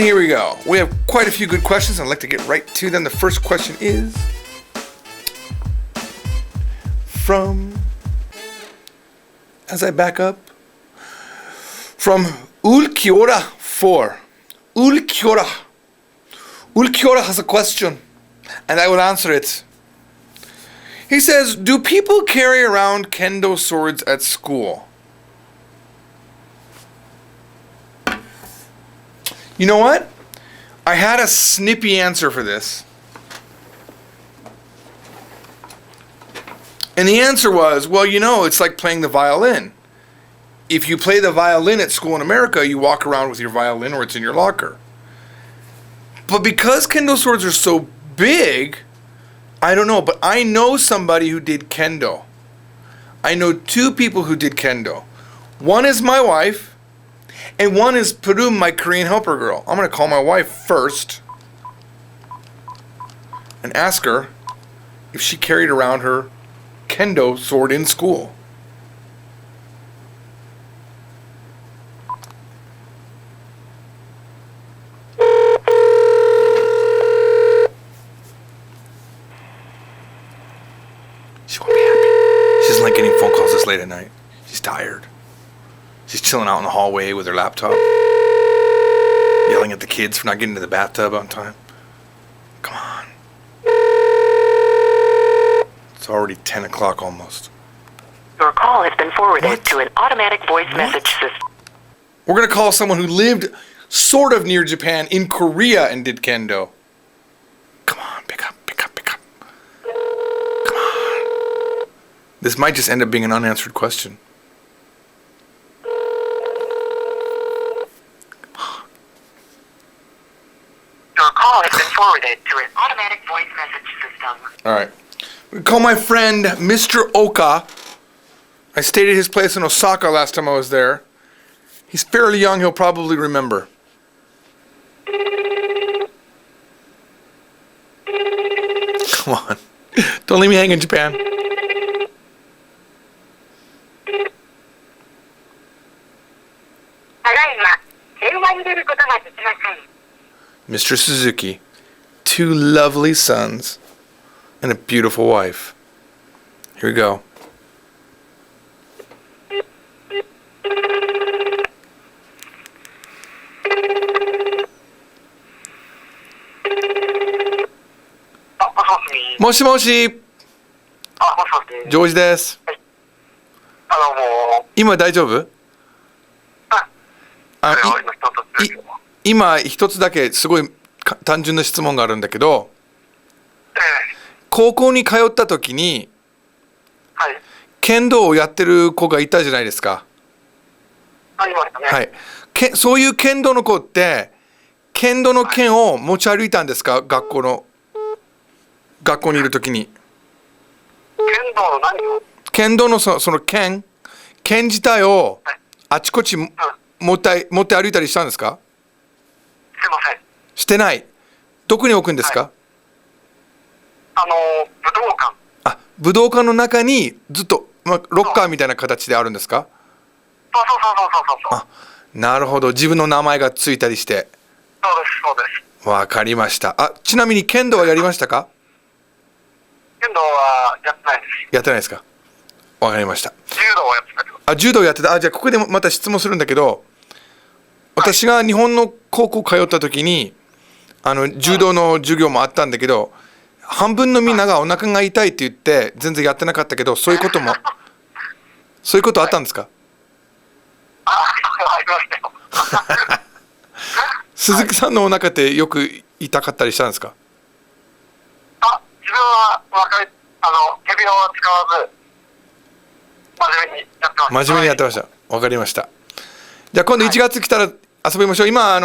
here we go. We have quite a few good questions. I'd like to get right to them. The first question is from, as I back up, from Ulkiora4. Ulkiora has a question, and I will answer it. He says, do people carry around Kendo swords at school? You know what? I had a snippy answer for this. And the answer was, well, you know, it's like playing the violin. If you play the violin at school in America, you walk around with your violin or it's in your locker. But because Kendo swords are so big, I don't know, but I know somebody who did Kendo. I know two people who did Kendo. One is my wife, and one is Purum, my Korean helper girl. I'm going to call my wife first and ask her if she carried around her Kendo sword in school. She won't be happy. She doesn't like getting phone calls this late at night. She's tired. She's chilling out in the hallway with her laptop, yelling at the kids for not getting to the bathtub on time. Come on. It's already 10 o'clock almost. Your call has been forwarded to an automatic voice message system. We're going to call someone who lived sort of near Japan in Korea and did Kendo. Come on, pick up. Come on. This might just end up being an unanswered question. Your call has been forwarded to an automatic voice message system. All right. We call my friend Mr. Oka. I stayed at his place in Osaka last time I was there. He's fairly young. He'll probably remember. Come on. Don't leave me hanging, Japan. Mr. Suzuki, two lovely sons, and a beautiful wife. Here we go. Moshi moshi. ジョージです。今大丈夫？今一つだけすごい単純な質問があるんだけど、高校に通った時に、剣道をやってる子がいたじゃないですか。ありましたね。はい。そういう剣道の子って、剣道の剣を持ち歩いたんですか？学校にいる時に。剣道の何を？剣道のその剣自体をあちこち持って歩いたりしたんですか？してません。してない。どこに置くんですか？武道館。あ、武道館の中にずっと、ロッカーみたいな形であるんですか？そう。あ、なるほど。自分の名前がついたりして。そうです。わかりました。あ、ちなみに剣道はやりましたか？剣道はやってないです。やってないですか？わかりました。柔道はやってたけど。あ、柔道やってた。あ、じゃあここでまた質問するんだけど、私が日本の高校通った時に柔道の授業もあったんだけど、半分のみんながお腹が痛いって言って全然やってなかったけど、そういうことあったんですか？ありましたよ。鈴木さんのお腹ってよく痛かったりしたんですか？自分は手秒を使わず真面目にやってました。真面目にやってました。わかりました。じゃあ今度1月来たら遊びましょう。今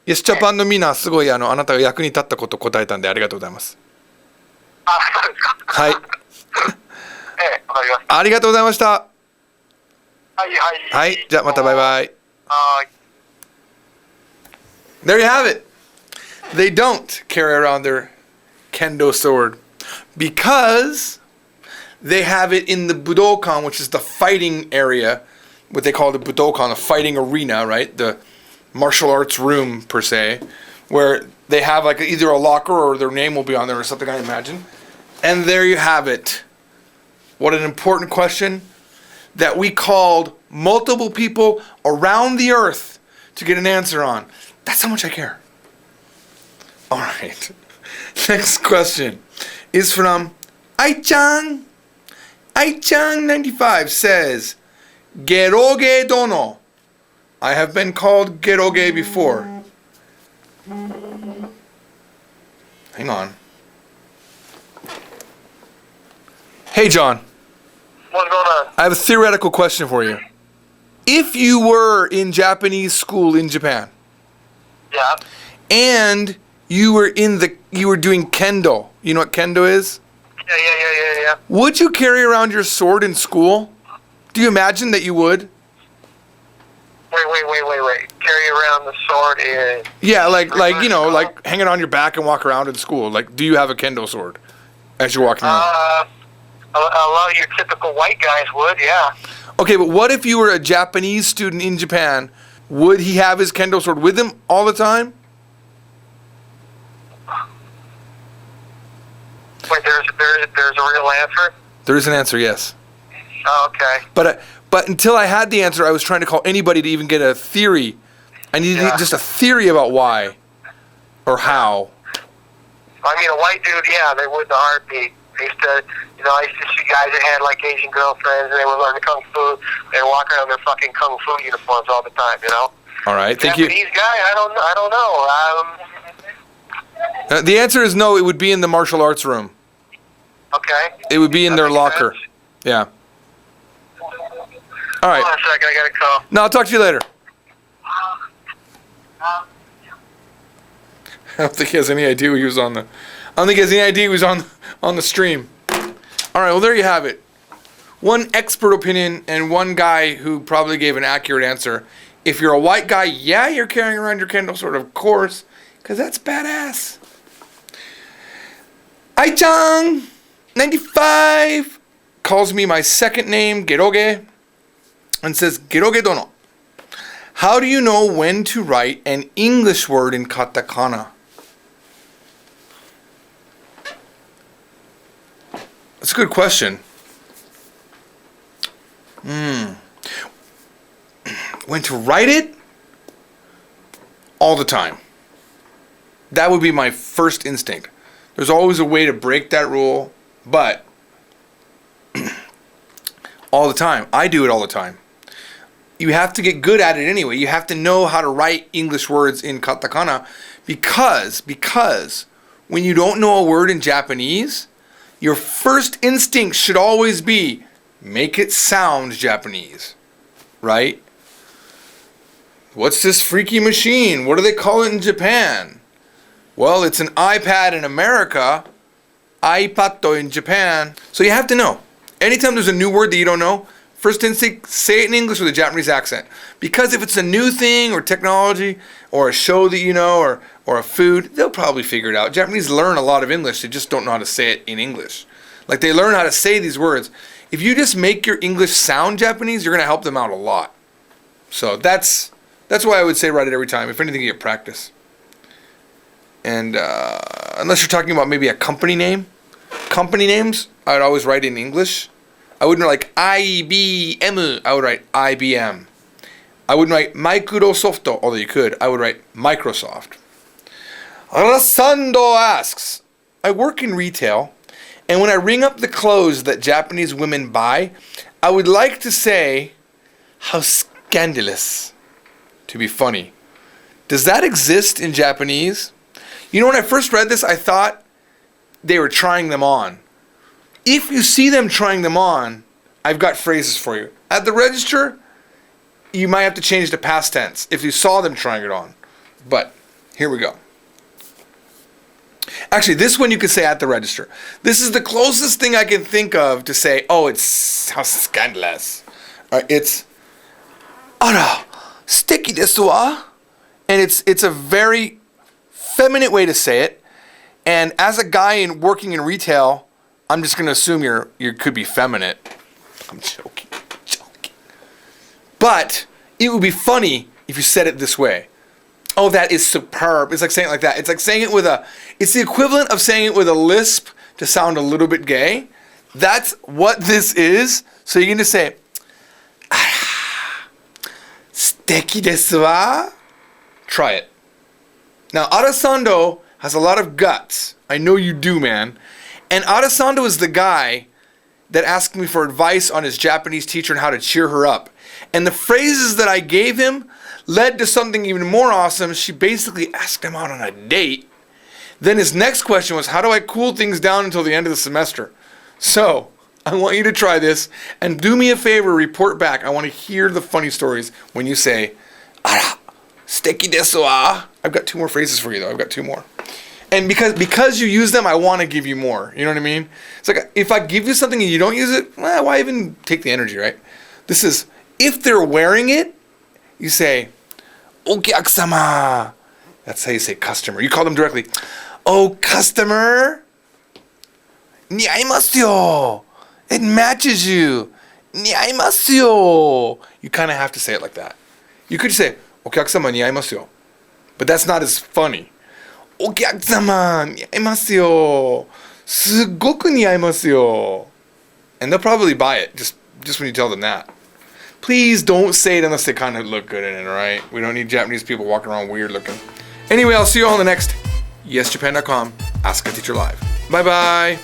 イエスジャパンのみんなすごいあなたが役に立ったこと答えたんでありがとうございます。そうですか。はい。わかりました。ありがとうございました。はい。じゃあまたバイバイ。はい。There you have it. They don't carry around their Kendo sword because they have it in the Budokan, which is the fighting area, what they call the Budokan, the fighting arena, right? The martial arts room, per se, where they have like either a locker or their name will be on there or something, I imagine. And there you have it. What an important question that we called multiple people around the earth to get an answer on. That's how much I care. All right. Next question is from Ai-chan. Ai-chan95 says, Geroge dono. I have been called Geroge before. Hang on. Hey, John. What's going on? I have a theoretical question for you. If you were in Japanese school in Japan, Yeah. and you were doing Kendo, you know what Kendo is? Yeah. Would you carry around your sword in school? Do you imagine that you would? Wait. Carry around the sword in... Yeah, like hang it on your back and walk around in school. Like, do you have a Kendo sword as you're walking around? A lot of your typical white guys would, yeah. Okay, but what if you were a Japanese student in Japan? Would he have his Kendo sword with him all the time? Wait, there's a real answer? There is an answer, yes. Oh, okay. But until I had the answer, I was trying to call anybody to even get a theory. I needed just a theory about why or how. I mean, a white dude, yeah, they would in a heartbeat. I used to see guys that had like Asian girlfriends, and they would learn kung fu. They would walk around in their fucking kung fu uniforms all the time, you know. All right, thank you. Japanese guy, I don't know. The answer is no. It would be in the martial arts room. Okay. It would be in That their makes locker. sense. Yeah. All right. Hold on a second, I got a call. No, I'll talk to you later. I don't think he has any idea he was on the. I don't think he has any idea he was on the stream. All right. Well, there you have it. One expert opinion and one guy who probably gave an accurate answer. If you're a white guy, yeah, you're carrying around your Kendo sword, of course, because that's badass. Ai-chan 95 calls me my second name, Geroge, and says, Geroge dono. How do you know when to write an English word in Katakana? That's a good question. When to write it? All the time. That would be my first instinct. There's always a way to break that rule, but all the time. I do it all the time. You have to get good at it anyway. You have to know how to write English words in katakana because when you don't know a word in Japanese, your first instinct should always be make it sound Japanese, right? What's this freaky machine? What do they call it in Japan? Well, it's an iPad in America, iPad in Japan. So you have to know. Anytime there's a new word that you don't know, first instinct, say it in English with a Japanese accent. Because if it's a new thing or technology or a show that you know or a food, they'll probably figure it out. Japanese learn a lot of English. They just don't know how to say it in English. Like they learn how to say these words. If you just make your English sound Japanese, you're going to help them out a lot. So that's why I would say write it every time. If anything, you get practice. And unless you're talking about maybe a company name. Company names, I would always write in English. I wouldn't write like IBM. I would write IBM. I wouldn't write Microsoft, although you could. I would write Microsoft. Rasando asks, I work in retail, and when I ring up the clothes that Japanese women buy, I would like to say, how scandalous, to be funny. Does that exist in Japanese? You know, when I first read this, I thought they were trying them on. If you see them trying them on, I've got phrases for you. At the register, you might have to change to past tense if you saw them trying it on. But here we go. Actually, this one you could say at the register. This is the closest thing I can think of to say, oh, it's how scandalous. It's, ara, sticky desu wa. And it's a very feminine way to say it. And as a guy working in retail, I'm just going to assume you could be feminine. I'm joking. But it would be funny if you said it this way. Oh, that is superb. It's like saying it like that. It's like saying it with a, it's the equivalent of saying it with a lisp to sound a little bit gay. That's what this is. So you're going to say, "Suteki desu wa." Try it. Now, Arasando has a lot of guts. I know you do, man. And Arasando is the guy that asked me for advice on his Japanese teacher and how to cheer her up. And the phrases that I gave him led to something even more awesome. She basically asked him out on a date. Then his next question was, how do I cool things down until the end of the semester? So, I want you to try this, and do me a favor, report back. I want to hear the funny stories when you say, "Ara, suteki desu wa." I've got 2 more phrases for you, though. I've got 2 more. And because you use them, I want to give you more. You know what I mean? It's like, if I give you something and you don't use it, well, why even take the energy, right? This is, if they're wearing it, you say, "Okiakusama." That's how you say customer. You call them directly. "Oh, customer. Niaimasu yo. It matches you. Niaimasu yo." You kind of have to say it like that. You could say, "Okiakusama niaimasu yo." But that's not as funny. "Okiakusama niaimasu yo. Suggoku niaimasu yo." And they'll probably buy it just when you tell them that. Please don't say it unless they kind of look good in it, alright? We don't need Japanese people walking around weird looking. Anyway, I'll see you all on the next YesJapan.com Ask a Teacher Live. Bye-bye.